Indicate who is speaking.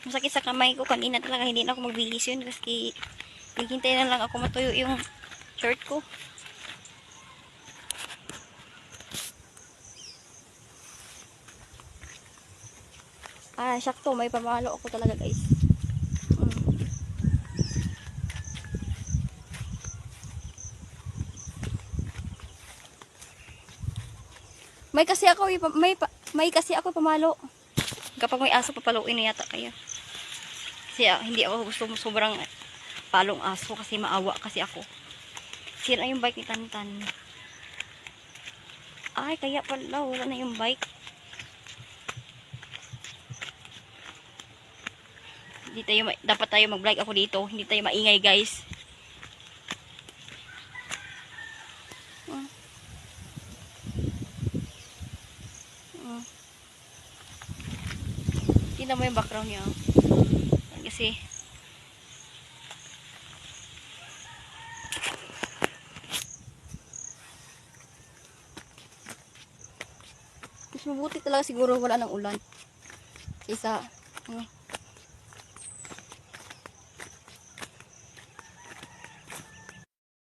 Speaker 1: Masakit sa kamay ko. Kanina talaga hindi na ako magbihis yun. Kasi hihintay na lang ako matuyo yung shirt ko. Ah, sakto. May pamalo ako talaga guys. May kasi ako may kasi ako pamalo. Kapag may aso papaluin na yata kaya. Kasi hindi ako gusto sobrang palong aso kasi maawa kasi ako. Sira yung bike ni Tantan. Ay, kaya pala wala na yung bike. Hindi tayo dapat tayo mag-vlog ako dito. Hindi tayo maingay, guys. Tingnan mo yung background niya. Kasi mas mabuti talaga siguro wala ng ulan. Kaysa